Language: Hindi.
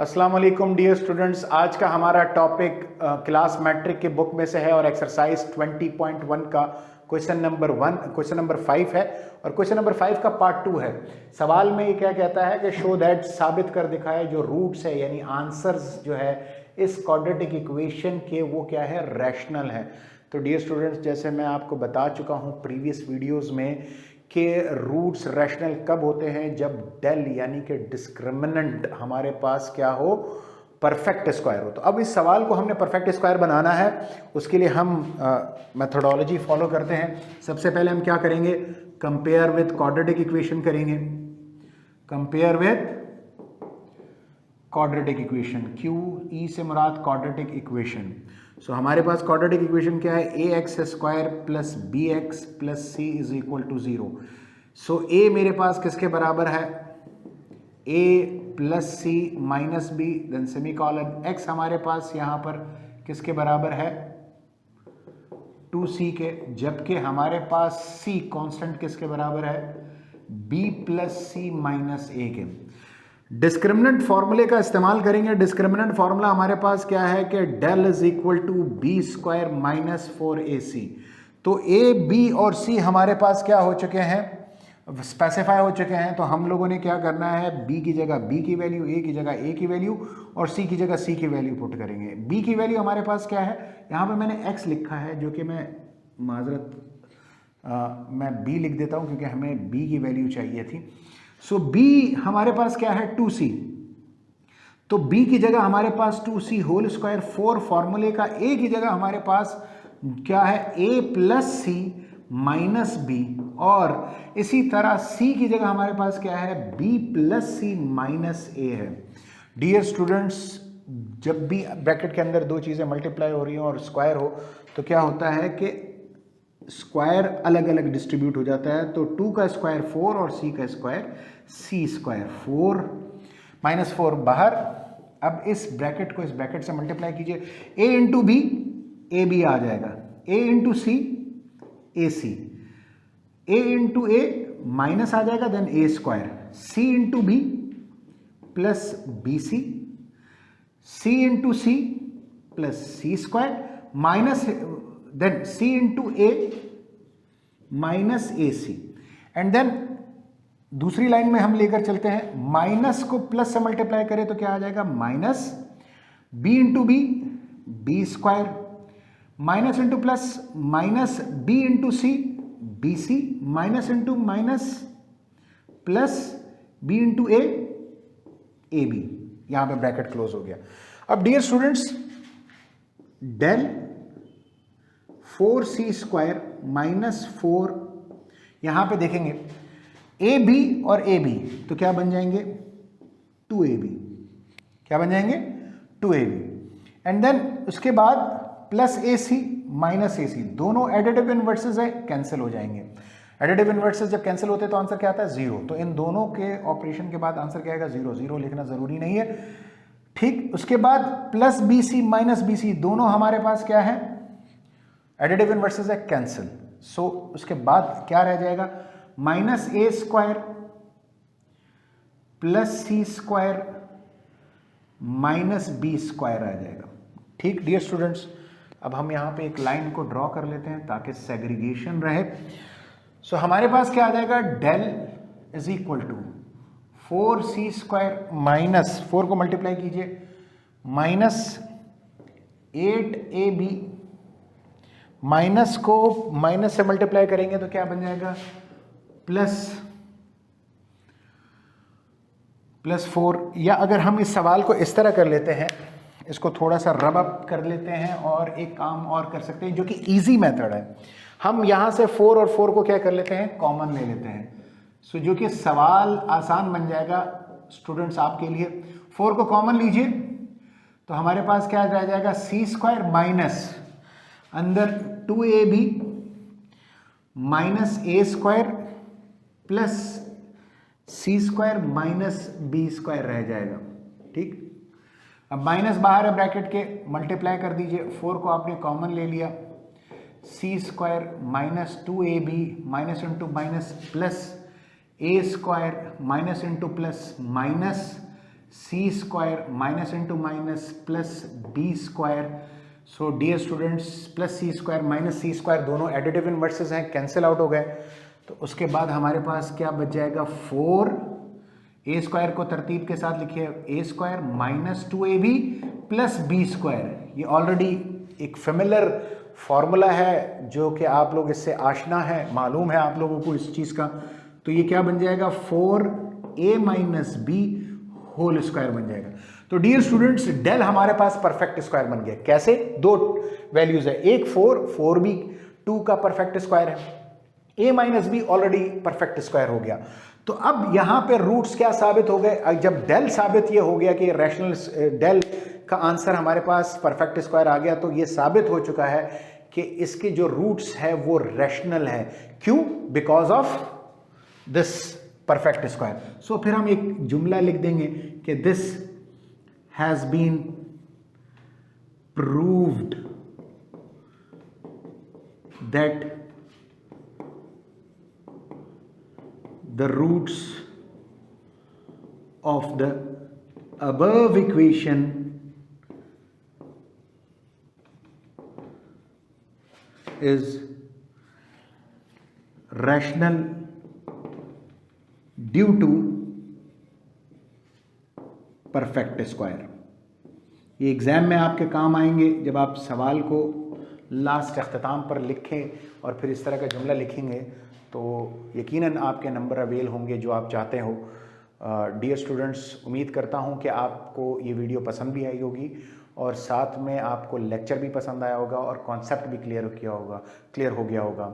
अस्सलाम वालेकुम डियर स्टूडेंट्स। आज का हमारा टॉपिक क्लास मैट्रिक के बुक में से है और एक्सरसाइज 20.1 का क्वेश्चन नंबर 5 है और क्वेश्चन नंबर 5 का पार्ट 2 है। सवाल में ये क्या कहता है कि शो दैट, साबित कर दिखाए जो रूट्स है यानी आंसर्स जो है इस क्वाड्रेटिक इक्वेशन के वो क्या है, रैशनल है। तो डियर स्टूडेंट्स, जैसे मैं आपको बता चुका हूँ प्रीवियस वीडियोज़ में कि रूट्स रैशनल कब होते हैं, जब डेल यानी कि डिस्क्रिमिनेंट हमारे पास क्या हो, परफेक्ट स्क्वायर हो। तो अब इस सवाल को हमने परफेक्ट स्क्वायर बनाना है, उसके लिए हम मेथोडोलॉजी फॉलो करते हैं। सबसे पहले हम क्या करेंगे, कंपेयर विथ क्वाड्रेटिक इक्वेशन करेंगे। Compare with quadratic equation, Q E से मुराद क्वाड्रेटिक इक्वेशन। सो हमारे पास क्वाड्रेटिक इक्वेशन क्या है, A X square plus B X plus C is equal to 0। So A मेरे पास किसके बराबर है, A plus C minus B then semicolon. X हमारे पास यहाँ पर किसके बराबर है, 2c के, जबकि हमारे पास c कांस्टेंट किसके बराबर है, b प्लस सी माइनस ए के। डिस्क्रिमिनेंट फॉर्मूले का इस्तेमाल करेंगे। डिस्क्रिमिनेंट फॉर्मूला हमारे पास क्या है कि del is equal to B square minus 4ac। तो ए बी और सी हमारे पास क्या हो चुके हैं, स्पेसिफाई हो चुके हैं। तो हम लोगों ने क्या करना है, b की जगह b की वैल्यू, a की जगह a की वैल्यू और c की जगह c की वैल्यू पुट करेंगे। b की वैल्यू हमारे पास क्या है, यहाँ पे मैंने x लिखा है जो कि मैं मैं b लिख देता हूँ क्योंकि हमें b की वैल्यू चाहिए थी। सो b हमारे पास क्या है, 2c। तो b की जगह हमारे पास 2c होल स्क्वायर 4 फॉर्मूले का, a की जगह हमारे पास क्या है, a plus C minus B, और इसी तरह c की जगह हमारे पास क्या है, b plus C minus A है। डियर स्टूडेंट्स, जब भी ब्रैकेट के अंदर दो चीज़ें मल्टीप्लाई हो रही हो और स्क्वायर हो तो क्या होता है कि स्क्वायर अलग अलग डिस्ट्रीब्यूट हो जाता है। तो 2 का स्क्वायर 4 और c का स्क्वायर c स्क्वायर 4 माइनस 4 बाहर। अब इस ब्रैकेट को इस ब्रैकेट से मल्टीप्लाई कीजिए, a into B A B आ जाएगा, a into C A C, a into A minus आ जाएगा then a square, c into B plus B C, c into C plus C square minus then c into A minus A C. And then दूसरी लाइन में हम लेकर चलते हैं, माइनस को प्लस से मल्टीप्लाई करें तो क्या आ जाएगा, minus b into B B square, minus into plus minus b into C B C, minus into minus plus b into A A B. यहां पे ब्रैकेट क्लोज हो गया। अब dear students, del 4c square minus 4, यहां पे देखेंगे ए बी और ए बी तो क्या बन जाएंगे, 2ab। क्या बन जाएंगे, 2ab। एंड देन उसके बाद plus A C minus A सी, दोनों एडिटिव इनवर्सेस है, कैंसिल हो जाएंगे। एडिटिव इनवर्सेस जब कैंसिल होते हैं तो आंसर क्या आता है, 0। तो इन दोनों के ऑपरेशन के बाद आंसर क्या आएगा, 0। 0 लिखना जरूरी नहीं है, ठीक। उसके बाद plus B C minus B C, दोनों हमारे पास क्या है, एडिटिव इनवर्सेस है, कैंसिल। सो उसके बाद क्या रह जाएगा, minus A square plus C square minus B square आ जाएगा, ठीक। डियर स्टूडेंट्स, अब हम यहां पे एक लाइन को ड्रॉ कर लेते हैं ताकि सेग्रीगेशन रहे। सो हमारे पास क्या आ जाएगा, del is equal to 4c square minus 4 को मल्टीप्लाई कीजिए, माइनस 8ab, माइनस को माइनस से मल्टीप्लाई करेंगे तो क्या बन जाएगा, प्लस 4। या अगर हम इस सवाल को इस तरह कर लेते हैं, इसको थोड़ा सा रब अप कर लेते हैं और एक काम और कर सकते हैं जो कि इजी मेथड है। हम यहां से 4 और 4 को क्या कर लेते हैं, कॉमन ले लेते हैं। सो जो कि सवाल आसान बन जाएगा स्टूडेंट्स आपके लिए। 4 को कॉमन लीजिए तो हमारे पास क्या रह जाएगा, c स्क्वायर माइनस अंदर 2ab minus a square plus C square minus B square रह जाएगा, ठीक। अब माइनस बाहर है ब्रैकेट के, मल्टीप्लाई कर दीजिए, 4 को आपने कॉमन ले लिया, C square minus 2ab minus into minus plus A square minus into plus minus C square minus into minus plus B square. So dear students, plus C square minus C square दोनों एडिटिव इनवर्सेस हैं, कैंसिल आउट हो गए। तो उसके बाद हमारे पास क्या बच जाएगा, 4 ए स्क्वायर को तरतीब के साथ लिखिए, A square minus 2ab plus B square. ये ऑलरेडी एक फेमिलर फॉर्मूला है जो कि आप लोग इससे आशना है, मालूम है आप लोगों को इस चीज़ का। तो ये क्या बन जाएगा, 4a minus B whole square बन जाएगा। तो डियर स्टूडेंट्स, डेल हमारे पास परफेक्ट स्क्वायर बन गया। कैसे, दो वैल्यूज है, एक 4 भी 2 का परफेक्ट स्क्वायर है, a minus B already perfect square हो गया। तो अब यहां पे रूट्स क्या साबित हो गए, जब डेल साबित ये हो गया कि रैशनल डेल का आंसर हमारे पास परफेक्ट स्क्वायर आ गया, तो ये साबित हो चुका है कि इसके जो रूट्स है वो रैशनल है। क्यों, because of this perfect square. So फिर हम एक जुमला लिख देंगे कि this has been proved that the roots of the above equation is rational due to perfect square। ये एग्जाम में आपके काम आएंगे जब आप सवाल को लास्ट अख्ताम पर लिखें और फिर इस तरह का जुमला लिखेंगे, तो यकीनन आपके नंबर अवेल होंगे जो आप चाहते हो। डियर स्टूडेंट्स, उम्मीद करता हूं कि आपको ये वीडियो पसंद भी आई होगी और साथ में आपको लेक्चर भी पसंद आया होगा और कॉन्सेप्ट भी क्लियर हो गया होगा।